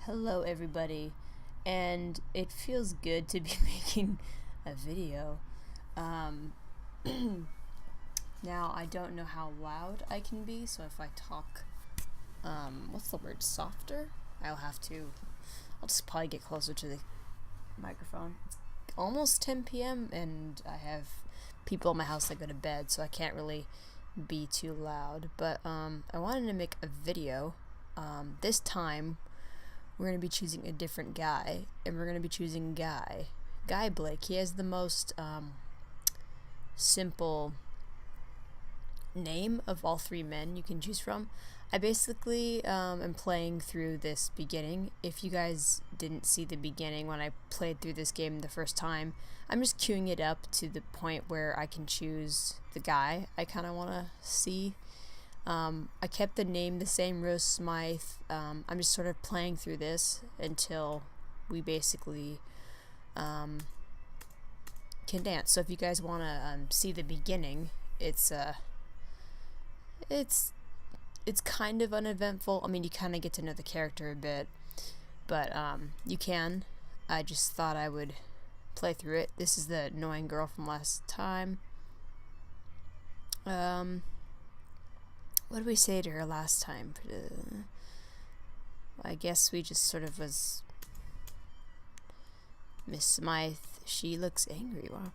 Hello everybody, and it feels good to be making a video. Um, Now I don't know how loud I can be, so if I talk, what's the word, softer? I'll just probably get closer to the microphone. It's almost 10 p.m. and I have people in my house that go to bed, so I can't really be too loud. But I wanted to make a video. This time we're going to be choosing a different guy, and we're going to be choosing Guy Blake. He has the most simple name of all three men you can choose from. I basically am playing through this beginning. If you guys didn't see the beginning when I played through this game the first time, I'm just queuing it up to the point where I can choose the guy I kind of want to see. I kept the name the same, Rose Smythe. I'm just sort of playing through this until we basically can dance. So if you guys want to see the beginning, it's kind of uneventful. I mean, you kind of get to know the character a bit, but you can. I just thought I would play through it. This is the annoying girl from last time. What did we say to her last time? I guess we just sort of was Miss Smythe. She looks angry. Wow.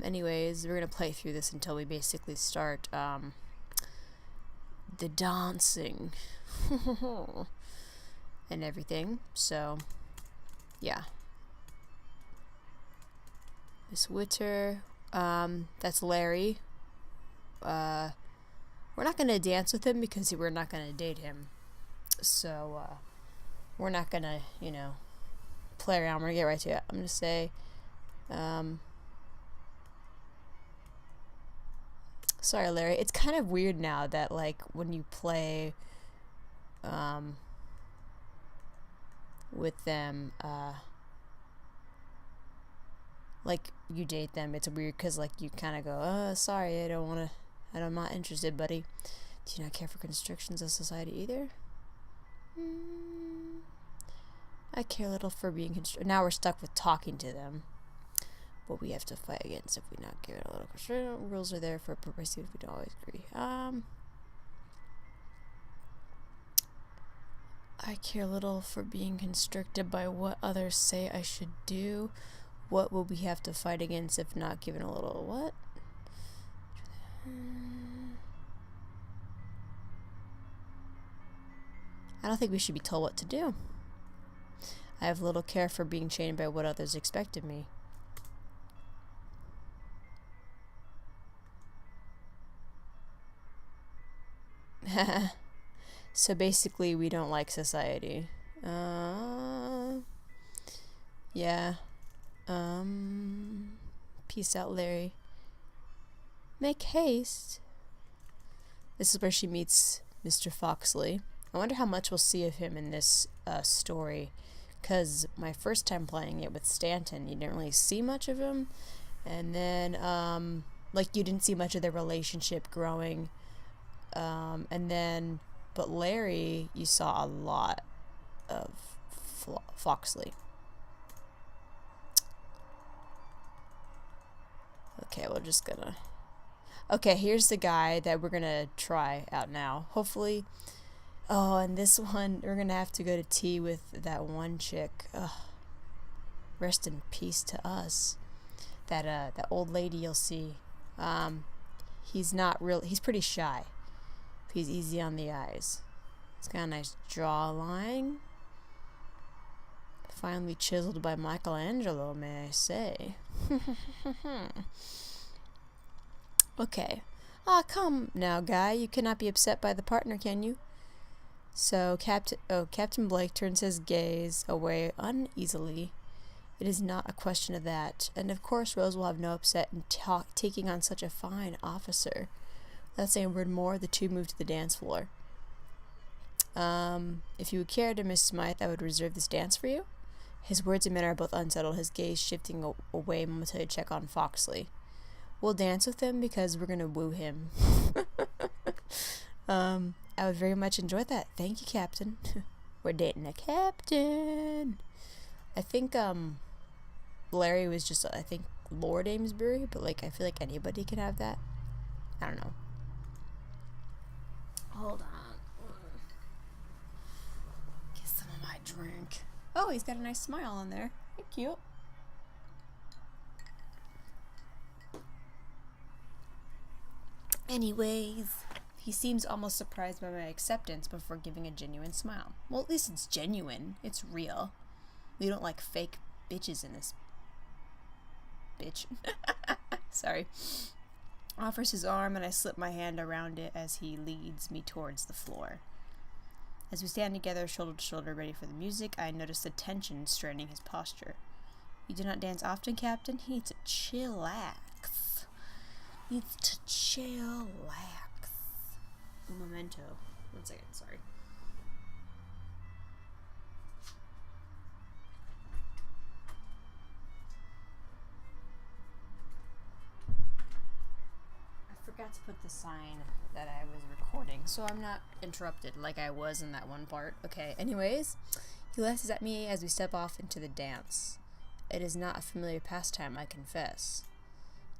Anyways, we're gonna play through this until we basically start the dancing and everything. So yeah, Miss Witter. That's Larry. We're not gonna dance with him because we're not gonna date him. So we're not gonna, play around. We're gonna get right to it. I'm gonna say, sorry, Larry. It's kind of weird now that, like, when you play with them, like, you date them, it's weird because, like, you kind of go, sorry, I'm not interested, buddy. Do you not care for constrictions of society either? I care little for being constricted. Now we're stuck with talking to them. What we have to fight against if we not give it a little constriction. Rules are there for a purpose if we don't always agree. I care little for being constricted by what others say I should do. What will we have to fight against if not given a little what? I don't think we should be told what to do. I have little care for being chained by what others expect of me. So basically, we don't like society. Yeah. Peace out, Larry. Make haste. This is where she meets Mr. Foxley. I wonder how much we'll see of him in this story, because my first time playing it with Stanton, you didn't really see much of him, and then like, you didn't see much of their relationship growing, and then, but Larry, you saw a lot of Foxley. Okay, we're just gonna... Okay, here's the guy that we're gonna try out now. Hopefully... Oh, and this one, we're gonna have to go to tea with that one chick. Ugh. Rest in peace to us. That old lady you'll see. He's not real... He's pretty shy. He's easy on the eyes. He's got a nice jawline. Finely chiseled by Michelangelo, may I say. Okay. Come now, Guy. You cannot be upset by the partner, can you? So Captain Blake turns his gaze away uneasily. It is not a question of that. And of course Rose will have no upset in taking on such a fine officer. Without saying a word more, the two moved to the dance floor. If you would care to, Miss Smythe, I would reserve this dance for you. His words and manner are both unsettled, his gaze shifting away momentarily to check on Foxley. We'll dance with him because we're gonna woo him. I would very much enjoy that. Thank you, Captain. We're dating a captain. I think Larry was just, I think, Lord Amesbury, but like I feel like anybody can have that. I don't know. Hold on. Get some of my drink. Oh, he's got a nice smile on there. Cute. Anyways, he seems almost surprised by my acceptance before giving a genuine smile. Well, at least it's genuine. It's real. We don't like fake bitches in this. Bitch. Sorry. Offers his arm and I slip my hand around it as he leads me towards the floor. As we stand together, shoulder to shoulder, ready for the music, I notice the tension straining his posture. You do not dance often, Captain? He needs to chillax. Needs to chillax. Un momento. 1 second, sorry. I forgot to put the sign that I was recording, so I'm not interrupted like I was in that one part. Okay, anyways, he glances at me as we step off into the dance. It is not a familiar pastime, I confess.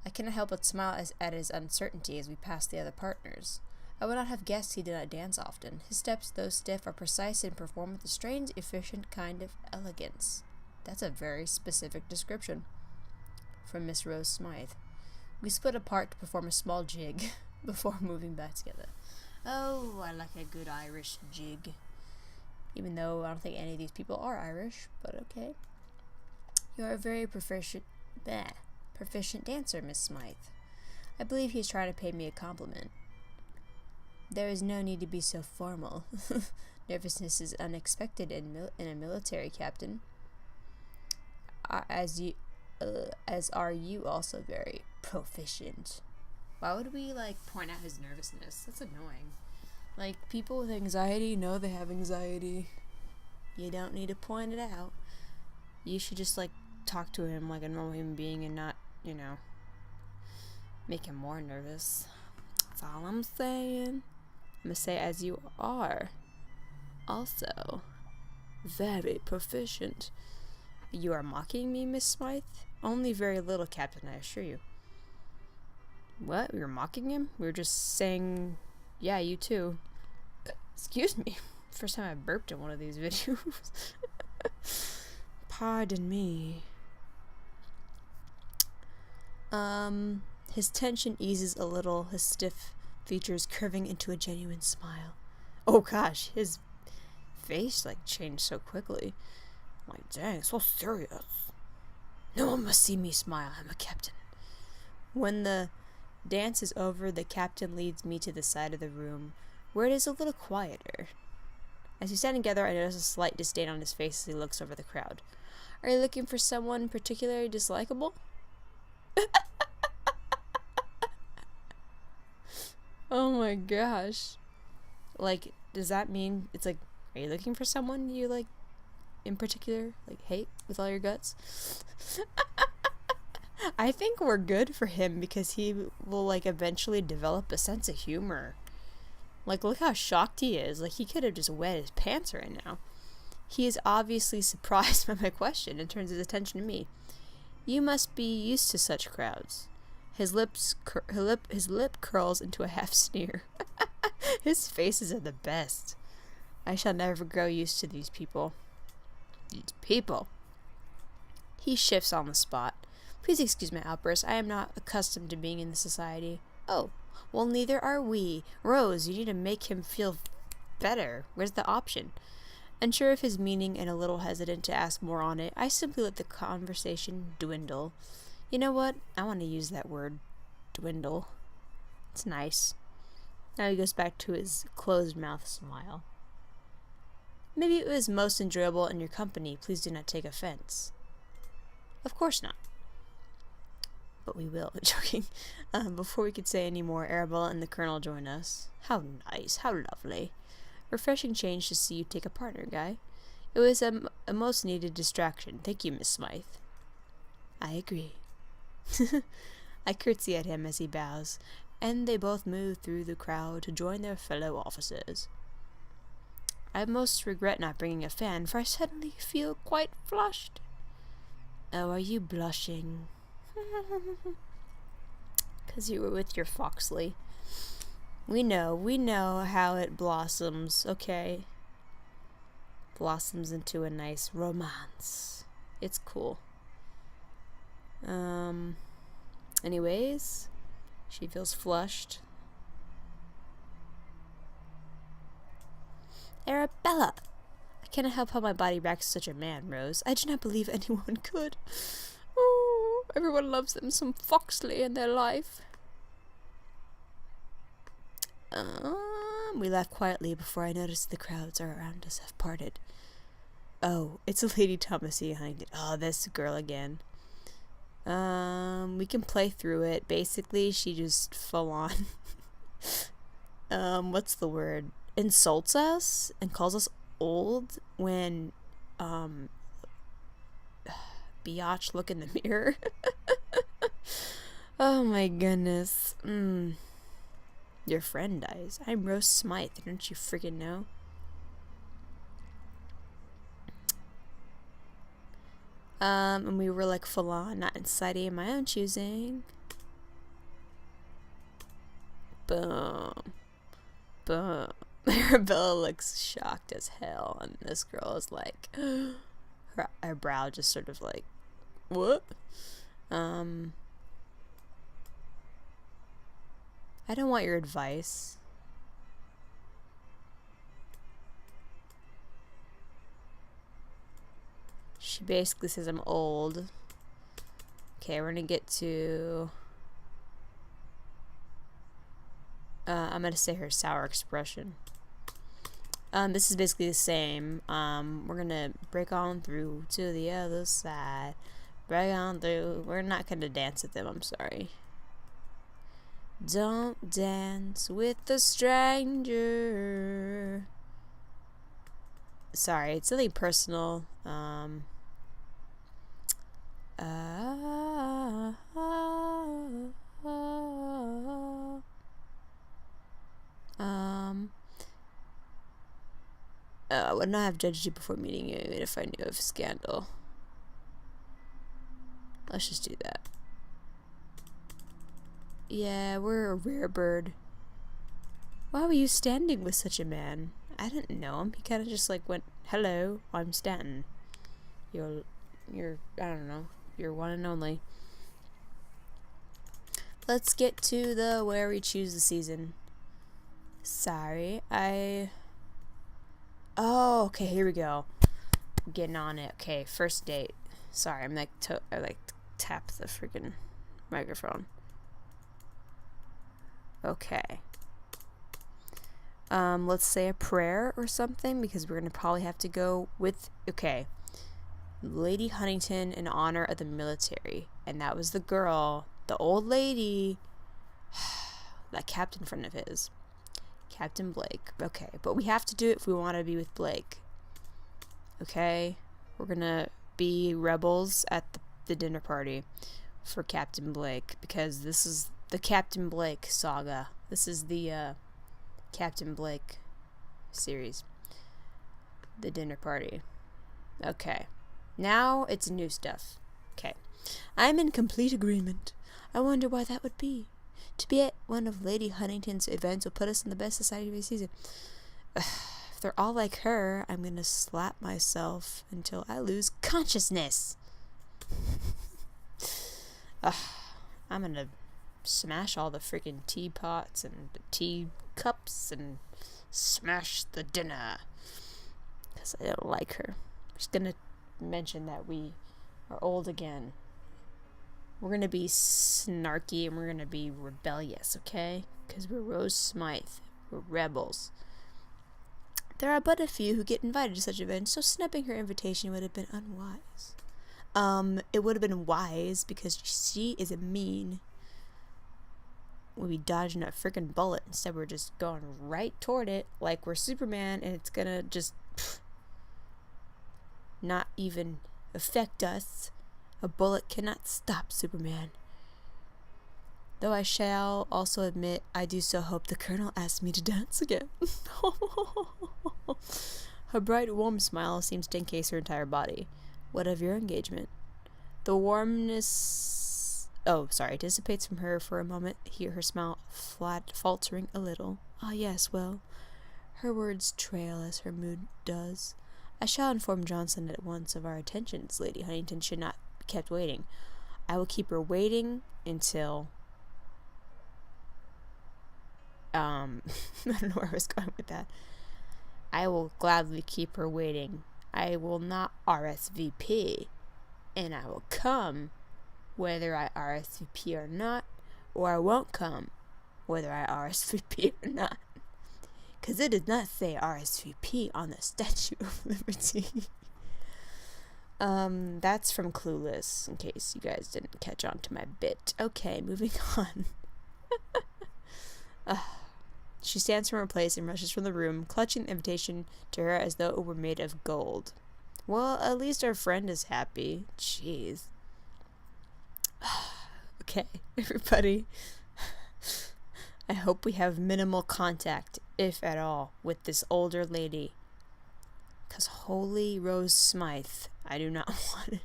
I cannot help but smile at his uncertainty as we pass the other partners. I would not have guessed he did not dance often. His steps, though stiff, are precise and perform with a strange, efficient kind of elegance. That's a very specific description. From Miss Rose Smythe. We split apart to perform a small jig before moving back together. Oh, I like a good Irish jig. Even though I don't think any of these people are Irish, but okay. You are a very proficient dancer, Miss Smythe. I believe he is trying to pay me a compliment. There is no need to be so formal. Nervousness is unexpected in a military captain. As are you also very proficient. Why would we, like, point out his nervousness? That's annoying. Like, people with anxiety know they have anxiety. You don't need to point it out. You should just, like, talk to him like a normal human being and not, you know, make him more nervous. That's all I'm saying. I'm gonna say as you are. Also, very proficient. You are mocking me, Miss Smythe? Only very little, Captain, I assure you. What? You're mocking him? We were just saying, yeah, you too. Excuse me. First time I burped in one of these videos. Pardon me. His tension eases a little, his stiff features curving into a genuine smile. Oh gosh, his face, like, changed so quickly. I'm like, dang, so serious. No one must see me smile. I'm a captain. When the dance is over, the captain leads me to the side of the room, where it is a little quieter. As we stand together, I notice a slight disdain on his face as he looks over the crowd. Are you looking for someone particularly dislikable? Oh my gosh. Like, does that mean it's like, are you looking for someone you, like, in particular, like, hate with all your guts? I think we're good for him because he will, like, eventually develop a sense of humor. Like, look how shocked he is. Like, he could have just wet his pants right now. He is obviously surprised by my question and turns his attention to me. You must be used to such crowds. His lip curls into a half sneer. His faces are the best. I shall never grow used to these people. These people. He shifts on the spot. Please excuse my outburst. I am not accustomed to being in this society. Oh, well, neither are we. Rose, you need to make him feel better. Where's the option? Unsure of his meaning and a little hesitant to ask more on it, I simply let the conversation dwindle. You know what? I want to use that word, dwindle. It's nice. Now he goes back to his closed mouth smile. Maybe it was most enjoyable in your company. Please do not take offense. Of course not. But we will. Joking. Before we could say any more, Arabella and the Colonel join us. How nice. How lovely. Refreshing change to see you take a partner, Guy. It was a most needed distraction. Thank you, Miss Smythe. I agree. I curtsy at him as he bows, and they both move through the crowd to join their fellow officers. I most regret not bringing a fan, for I suddenly feel quite flushed. Oh, are you blushing? 'Cause you were with your Foxley. We know how it blossoms, okay? Blossoms into a nice romance. It's cool. Anyways, she feels flushed. Arabella! I cannot help how my body reacts to such a man, Rose. I do not believe anyone could. Oh, everyone loves them some Foxley in their life. We laugh quietly before I notice the crowds around us have parted. Oh, it's a Lady Thomasia Huntington. Oh, this girl again. We can play through it. Basically, she just full on what's the word? Insults us and calls us old when biatch, look in the mirror. Oh my goodness. Your friend dies. I'm Rose Smythe, don't you freaking know? And we were like full on, not in society of my own choosing. Boom. Boom. Arabella looks shocked as hell, and this girl is like, her brow just sort of like, what? I don't want your advice. She basically says I'm old. Okay, we're gonna get to... I'm gonna say her sour expression. This is basically the same. We're gonna break on through to the other side. Break on through. We're not gonna dance with them, I'm sorry. Don't dance with a stranger. Sorry, it's really personal. I would not have judged you before meeting you, even if I knew of scandal. Let's just do that. Yeah, we're a rare bird. Why were you standing with such a man? I didn't know him. He kind of just like went, hello, I'm Stanton. You're, I don't know, you're one and only. Let's get to the where we choose the season. Sorry, oh, okay, here we go. I'm getting on it. Okay, first date. Sorry, I'm like, I like tap the freaking microphone. Okay. Let's say a prayer or something, because we're gonna probably have to go with, okay, Lady Huntington in honor of the military. And that was the girl, the old lady, that captain friend of his. Captain Blake. Okay, but we have to do it if we want to be with Blake. Okay? We're gonna be rebels at the dinner party for Captain Blake, because this is the Captain Blake saga. This is the Captain Blake series. The dinner party. Okay. Now it's new stuff. Okay. I'm in complete agreement. I wonder why that would be. To be at one of Lady Huntington's events will put us in the best society of the season. If they're all like her, I'm gonna slap myself until I lose consciousness. I'm gonna smash all the freaking teapots and the tea cups and smash the dinner. Because I don't like her. I'm just gonna mention that we are old again. We're gonna be snarky and we're gonna be rebellious, okay? Because we're Rose Smythe. We're rebels. There are but a few who get invited to such events, so snubbing her invitation would have been unwise. It would have been wise because she is a mean. We'll be dodging a freaking bullet. Instead, we're just going right toward it like we're Superman, and it's gonna just not even affect us. A bullet cannot stop Superman. Though I shall also admit, I do so hope the Colonel asks me to dance again. Her bright, warm smile seems to encase her entire body. What of your engagement? The warmness... dissipates from her for a moment. Hear her smile faltering a little. Ah, yes, well... Her words trail as her mood does. I shall inform Johnson at once of our intentions. Lady Huntington should not be kept waiting. I will keep her waiting until... I don't know where I was going with that. I will gladly keep her waiting. I will not RSVP. And I will come, whether I RSVP or not, or I won't come, whether I RSVP or not. Because it does not say RSVP on the Statue of Liberty. That's from Clueless, in case you guys didn't catch on to my bit. Okay, moving on. She stands from her place and rushes from the room, clutching the invitation to her as though it were made of gold. Well, at least our friend is happy. Jeez. Okay, everybody. I hope we have minimal contact, if at all, with this older lady. 'Cause Holy Rose Smythe, I do not want it.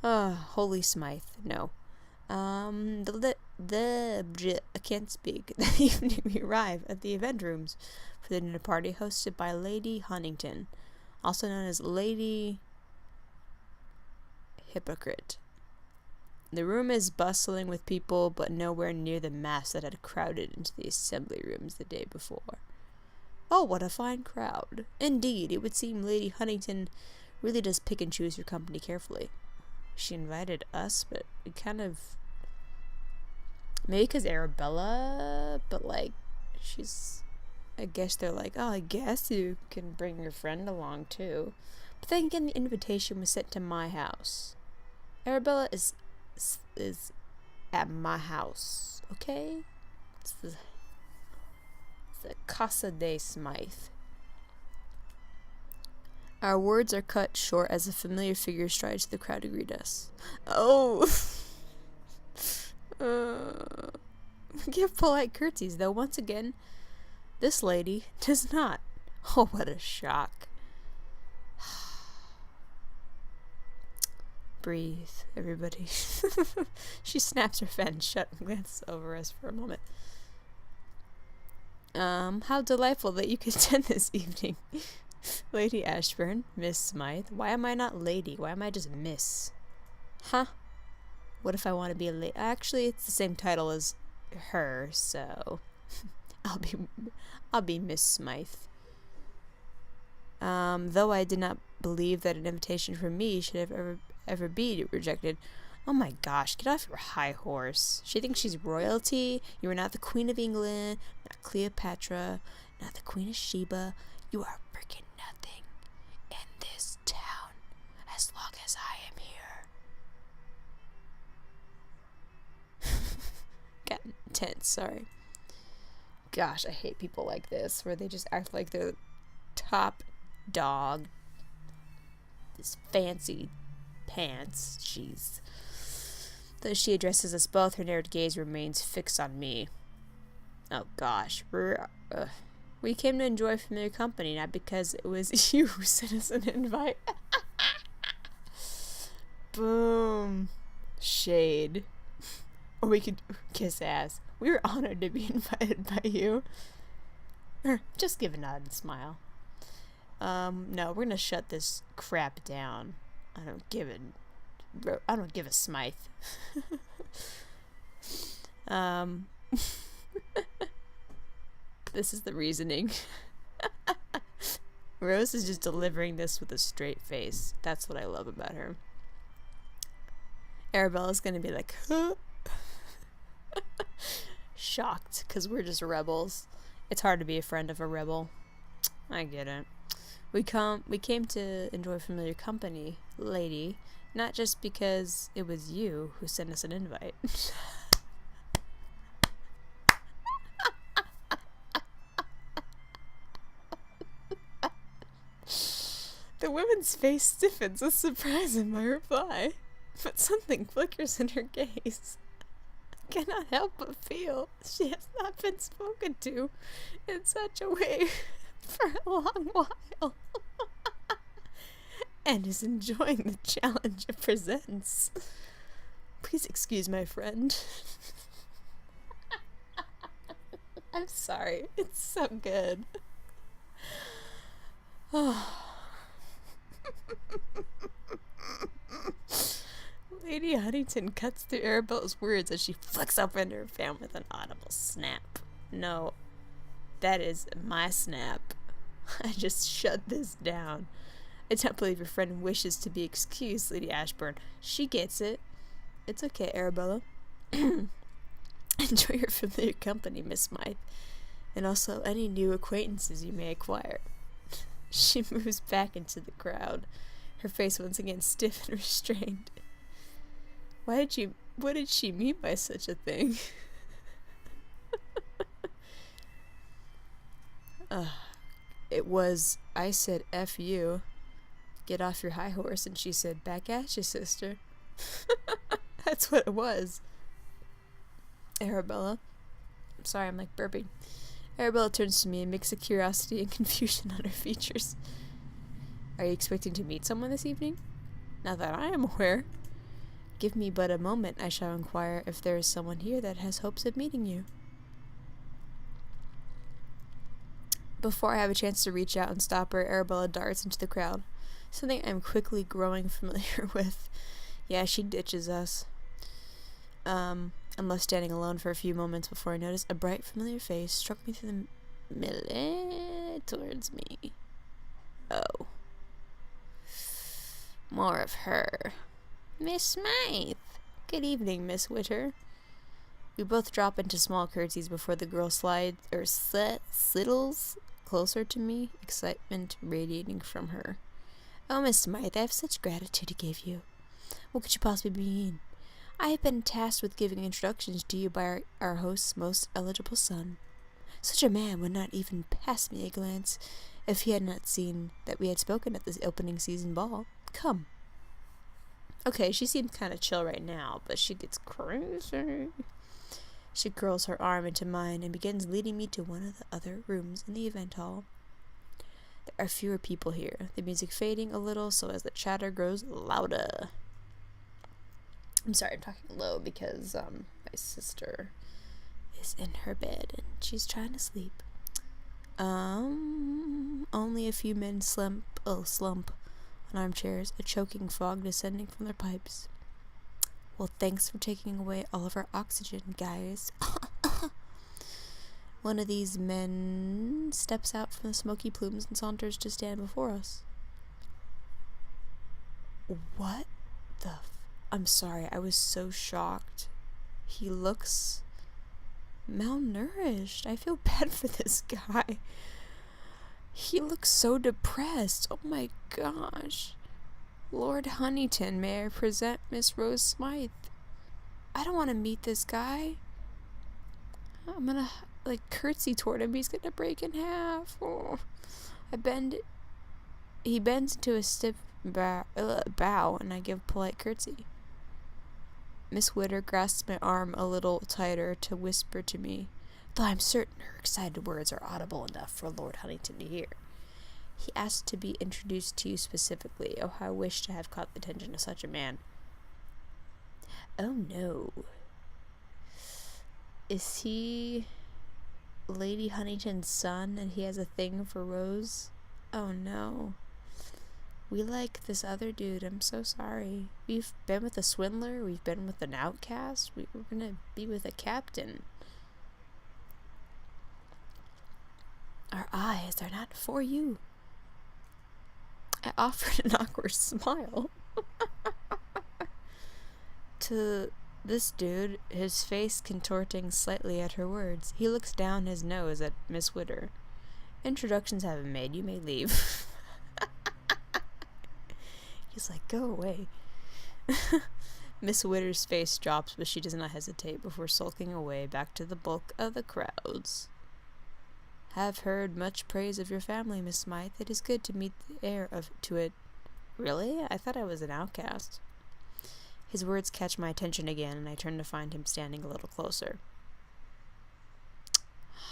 Holy Smythe, no. I can't speak. That evening we arrive at the event rooms for the dinner party hosted by Lady Huntington, also known as Lady Hypocrite. The room is bustling with people, but nowhere near the mass that had crowded into the assembly rooms the day before. Oh, what a fine crowd. Indeed, it would seem Lady Huntington really does pick and choose her company carefully. She invited us, but it kind of... Maybe because Arabella, but like, she's... I guess they're like, oh, I guess you can bring your friend along too. But then again, the invitation was sent to my house. Arabella is at my house, okay? It's the Casa de Smythe. Our words are cut short as a familiar figure strides to the crowd to greet us. Oh! Give polite curtsies, though once again, this lady does not. Oh, what a shock. Breathe, everybody. She snaps her fan shut and glances over us for a moment. How delightful that you could attend this evening. Lady Ashburn, Miss Smythe. Why am I not lady? Why am I just Miss? Huh? What if I want to be a lady? Actually, it's the same title as her, so I'll be Miss Smythe. Though I did not believe that an invitation from me should have ever be rejected. Oh my gosh, get off your high horse. She thinks she's royalty. You are not the Queen of England, not Cleopatra, not the Queen of Sheba. You are freaking nothing in this town as long as I am here. Got intense, sorry. Gosh, I hate people like this, where they just act like they're the top dog. This fancy pants. Jeez. Though she addresses us both, her narrowed gaze remains fixed on me. Oh gosh, we came to enjoy familiar company, not because it was you who sent us an invite. Boom. Shade. Or we could kiss ass. We were honored to be invited by you. Just give a nod and smile. No, we're gonna shut this crap down. I don't give a Smythe. This is the reasoning. Rose is just delivering this with a straight face. That's what I love about her. Arabella's gonna be like, huh? Shocked, because we're just rebels. It's hard to be a friend of a rebel. I get it. We came to enjoy familiar company, lady, not just because it was you who sent us an invite. The woman's face stiffens with surprise in my reply, but something flickers in her gaze. I cannot help but feel she has not been spoken to in such a way for a long while and is enjoying the challenge it presents. Please excuse my friend. I'm sorry. It's so good. Lady Huntington cuts through Arabella's words as she flicks open her fan with an audible snap. No, that is my snap. I just shut this down. I don't believe your friend wishes to be excused, Lady Ashburn. She gets it. It's okay, Arabella. Enjoy your familiar company, Miss Smythe, and also any new acquaintances you may acquire. She moves back into the crowd, her face once again stiff and restrained. What did she mean by such a thing? It was, I said, F you. Get off your high horse, and she said, back at you, sister. That's what it was. Arabella. I'm sorry, I'm like burping. Arabella turns to me, a mix of curiosity and confusion on her features. Are you expecting to meet someone this evening? Not that I am aware. Give me but a moment, I shall inquire if there is someone here that has hopes of meeting you. Before I have a chance to reach out and stop her, Arabella darts into the crowd. Something I'm quickly growing familiar with. Yeah, she ditches us. I'm left standing alone for a few moments before I notice a bright, familiar face struck me through the melee towards me. Oh. More of her. Miss Smythe. Good evening, Miss Witter. We both drop into small curtsies before the girl sidles closer to me, excitement radiating from her. Oh, Miss Smythe, I have such gratitude to give you. What could you possibly mean? I have been tasked with giving introductions to you by our host's most eligible son. Such a man would not even pass me a glance if he had not seen that we had spoken at this opening season ball. Come. Okay, she seems kind of chill right now, but she gets crazy. She curls her arm into mine and begins leading me to one of the other rooms in the event hall. There are fewer people here, the music fading a little so as the chatter grows louder. I'm sorry, I'm talking low because my sister is in her bed and she's trying to sleep. Only a few men slump on armchairs, a choking fog descending from their pipes. Well, thanks for taking away all of our oxygen, guys. One of these men steps out from the smoky plumes and saunters to stand before us. What the I'm sorry, I was so shocked. He looks malnourished. I feel bad for this guy. He looks so depressed. Oh my gosh. Lord Huntington, may I present Miss Rose Smythe? I don't want to meet this guy. I'm gonna, curtsy toward him. He's gonna break in half. Oh. He bends into a stiff bow, and I give a polite curtsy. Miss Witter grasps my arm a little tighter to whisper to me, though I'm certain her excited words are audible enough for Lord Huntington to hear. He asked to be introduced to you specifically. Oh, how I wish to have caught the attention of such a man. Oh, no. Is he Lady Huntington's son and he has a thing for Rose? Oh, no. We like this other dude. I'm so sorry. We've been with a swindler. We've been with an outcast. We're gonna be with a captain. Our eyes are not for you. I offered an awkward smile. To this dude, his face contorting slightly at her words. He looks down his nose at Miss Witter. Introductions have been made. You may leave. He's like, go away. Miss Witter's face drops, but she does not hesitate before sulking away back to the bulk of the crowds. Have heard much praise of your family, Miss Smythe. It is good to meet the heir to it. Really? I thought I was an outcast. His words catch my attention again, and I turn to find him standing a little closer.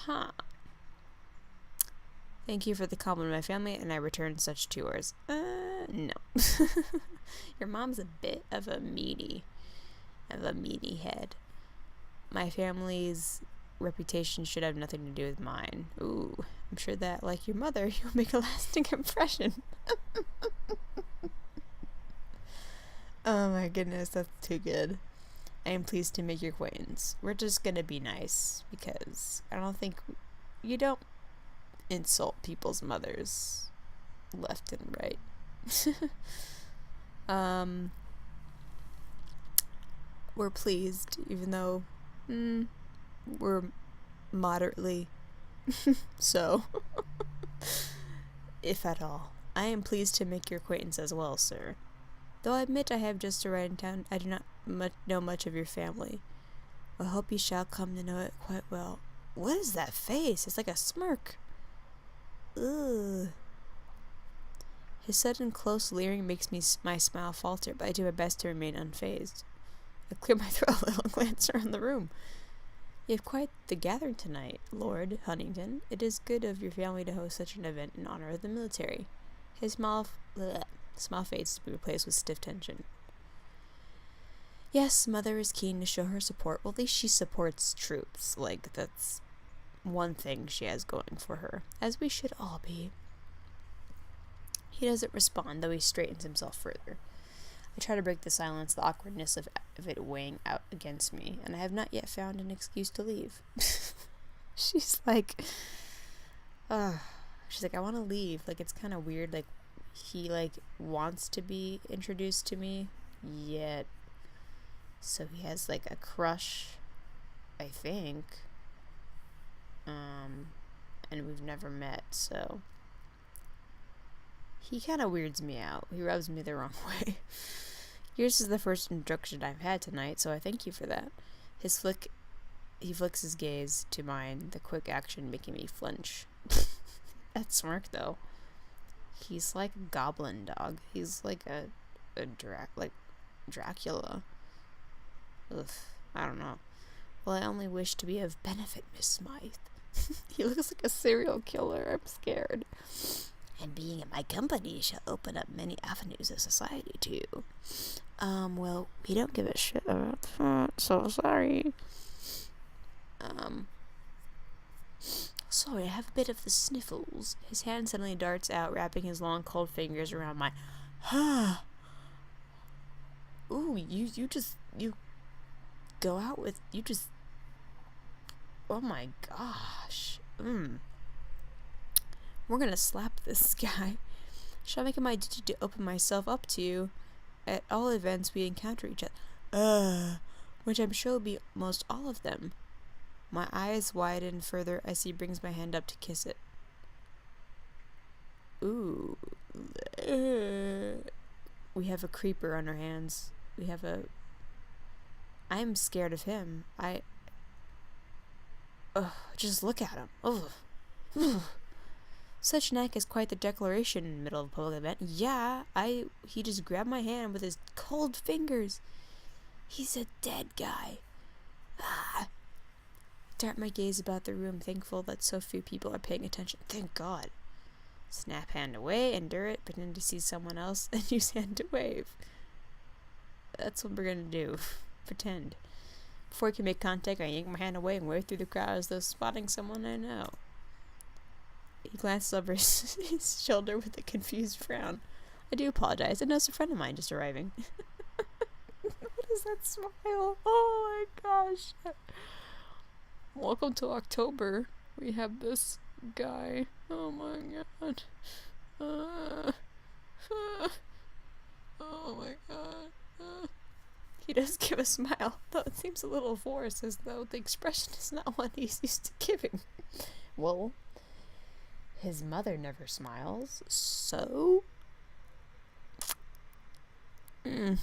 Huh. Thank you for the compliment, my family, and I return such tours. No. Your mom's a bit of a meaty head. My family's reputation should have nothing to do with mine. Ooh, I'm sure that, like your mother, you'll make a lasting impression. Oh my goodness, that's too good. I am pleased to make your acquaintance. We're just gonna be nice, because I don't think you don't insult people's mothers left and right. We're pleased, even though we're moderately so. If at all. I am pleased to make your acquaintance as well, sir. Though I admit I have just arrived in town, I do not know much of your family. I hope you shall come to know it quite well. What is that face? It's like a smirk. Ugh. His sudden close leering makes my smile falter, but I do my best to remain unfazed. I clear my throat a little and glance around the room. You have quite the gathering tonight, Lord Huntington. It is good of your family to host such an event in honor of the military. His smile fades to be replaced with stiff tension. Yes, Mother is keen to show her support. Well, at least she supports troops. Like, that's one thing she has going for her, as we should all be. He doesn't respond, though he straightens himself further. I try to break the silence, the awkwardness of it weighing out against me, and I have not yet found an excuse to leave. She's like, I want to leave. Like, it's kind of weird. Like, he, like, wants to be introduced to me, yet, so he has, like, a crush, I think, and we've never met, so he kind of weirds me out. He rubs me the wrong way. Yours is the first introduction I've had tonight, so I thank you for that. He flicks his gaze to mine, the quick action making me flinch. That smirk, though. He's like a goblin dog. He's like Dracula. Ugh, I don't know. Well, I only wish to be of benefit, Miss Smythe. He looks like a serial killer. I'm scared. And being in my company shall open up many avenues of society, too. Well, we don't give a shit about that, so sorry. Sorry, I have a bit of the sniffles. His hand suddenly darts out, wrapping his long, cold fingers around my... Ooh, you go out with... Oh my gosh. We're gonna slap this guy. Shall I make it my duty to open myself up to you? At all events, we encounter each other. Which I'm sure will be most all of them. My eyes widen further as he brings my hand up to kiss it. Ooh. We have a creeper on our hands. I'm scared of him. Just look at him. Such knack is quite the declaration in the middle of a public event. Yeah, he just grabbed my hand with his cold fingers. He's a dead guy. Dart my gaze about the room, thankful that so few people are paying attention. Thank God. Snap hand away, endure it, pretend to see someone else, and use hand to wave. That's what we're gonna do. Pretend. Before I can make contact, I yank my hand away and wave through the crowd as though spotting someone I know. He glances over his shoulder with a confused frown. I do apologize. I know it's a friend of mine just arriving. What is that smile? Oh my gosh. Welcome to October. We have this guy. Oh my god. Oh my god. He does give a smile, though it seems a little forced, as though the expression is not one he's used to giving. Well, his mother never smiles, so... He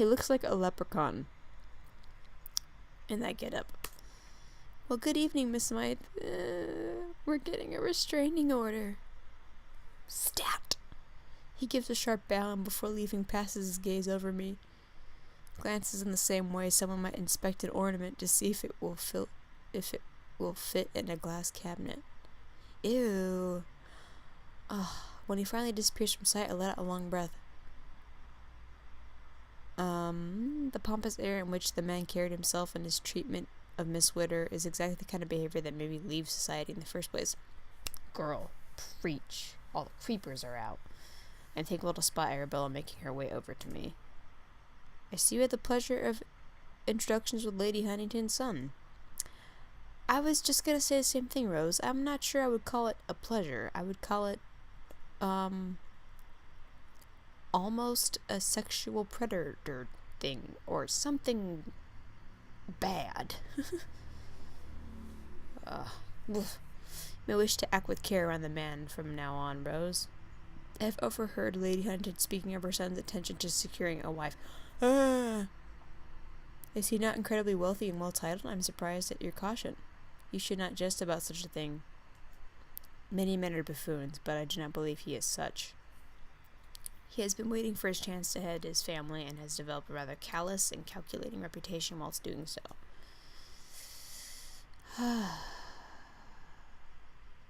looks like a leprechaun in that getup. Well, good evening, Miss Smythe. We're getting a restraining order. Stat! He gives a sharp bow and before leaving passes his gaze over me. Glances in the same way someone might inspect an ornament to see if it will fit in a glass cabinet. Ew. Ugh. When he finally disappears from sight, I let out a long breath. The pompous air in which the man carried himself and his treatment of Miss Witter is exactly the kind of behavior that made me leave society in the first place. Girl, preach. All the creepers are out. I take a little spot Arabella making her way over to me. I see you had the pleasure of introductions with Lady Huntington's son. I was just gonna say the same thing, Rose. I'm not sure I would call it a pleasure. I would call it, almost a sexual predator thing, or something bad. May wish to act with care on the man from now on, Rose. I've overheard Lady Huntington speaking of her son's intention to securing a wife. Is he not incredibly wealthy and well-titled? I'm surprised at your caution. You should not jest about such a thing. Many men are buffoons, but I do not believe he is such. He has been waiting for his chance to head his family and has developed a rather callous and calculating reputation whilst doing so.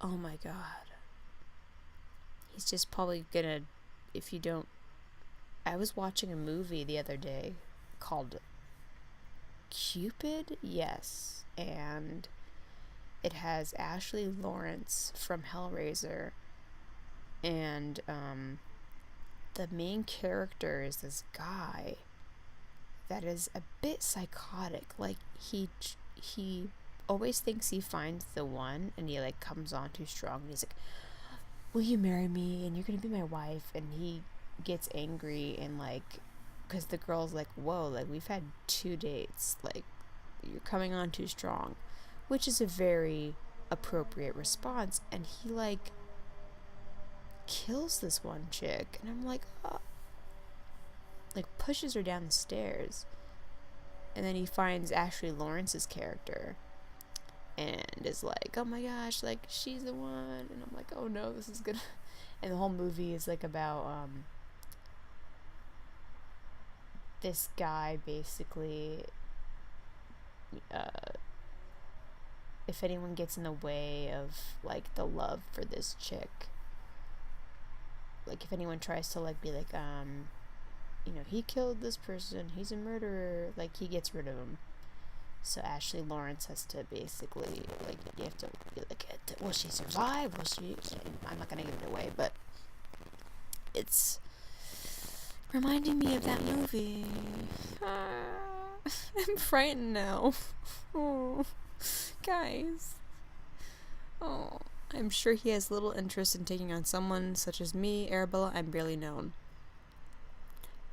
Oh my god. He's just probably gonna, if you don't... I was watching a movie the other day called Cupid? Yes. And it has Ashley Lawrence from Hellraiser. And, the main character is this guy that is a bit psychotic. Like, he always thinks he finds the one, and he, like, comes on too strong, and he's like, will you marry me, and you're gonna be my wife, and he gets angry, and, like, because the girl's like, whoa, like, we've had 2 dates, like, you're coming on too strong, which is a very appropriate response, and he, like, kills this one chick, and I'm like, oh. Like, pushes her down the stairs, and then he finds Ashley Lawrence's character, and is like, oh my gosh, like, she's the one, and I'm like, oh no, this is gonna, and the whole movie is, like, about, this guy, basically, if anyone gets in the way of, like, the love for this chick, like, if anyone tries to, like, be like, you know, he killed this person, he's a murderer, like, he gets rid of him. So Ashley Lawrence has to basically, like, you have to be like, will she survive? Will she? I'm not gonna give it away, but it's reminding me of that movie. I'm frightened now. Oh, guys. Oh, I'm sure he has little interest in taking on someone such as me, Arabella. I'm barely known.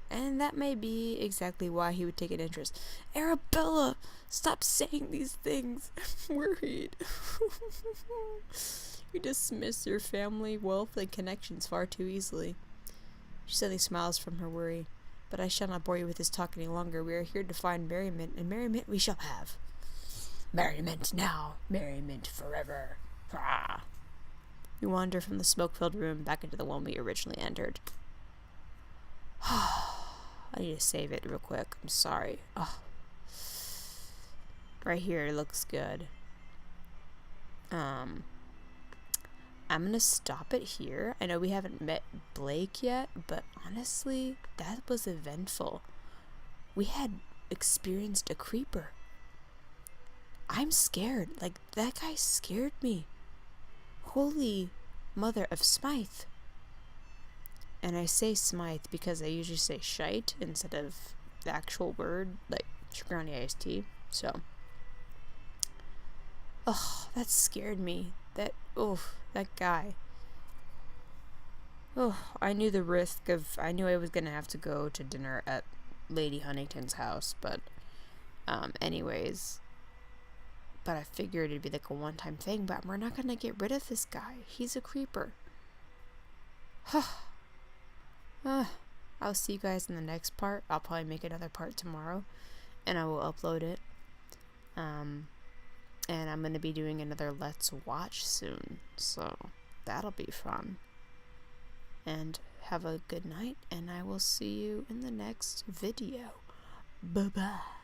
And that may be exactly why he would take an interest. Arabella, stop saying these things. I'm worried. You dismiss your family, wealth, and connections far too easily. She suddenly smiles from her worry. But I shall not bore you with this talk any longer. We are here to find merriment, and merriment we shall have. Merriment now, merriment forever. Ah. We wander from the smoke-filled room back into the one we originally entered. I need to save it real quick. I'm sorry. Oh. Right here, it looks good. I'm gonna stop it here. I know we haven't met Blake yet, but honestly, that was eventful. We had experienced a creeper. I'm scared. Like, that guy scared me. Holy Mother of Smythe. And I say Smythe because I usually say shite instead of the actual word, like sugar on the iced tea. So, oh, that scared me. That guy. Oh, I knew the risk of, I knew I was gonna have to go to dinner at Lady Huntington's house, but, anyways. But I figured it'd be like a one-time thing, but we're not gonna get rid of this guy. He's a creeper. I'll see you guys in the next part. I'll probably make another part tomorrow, and I will upload it. And I'm going to be doing another Let's Watch soon, so that'll be fun. And have a good night, and I will see you in the next video. Bye-bye.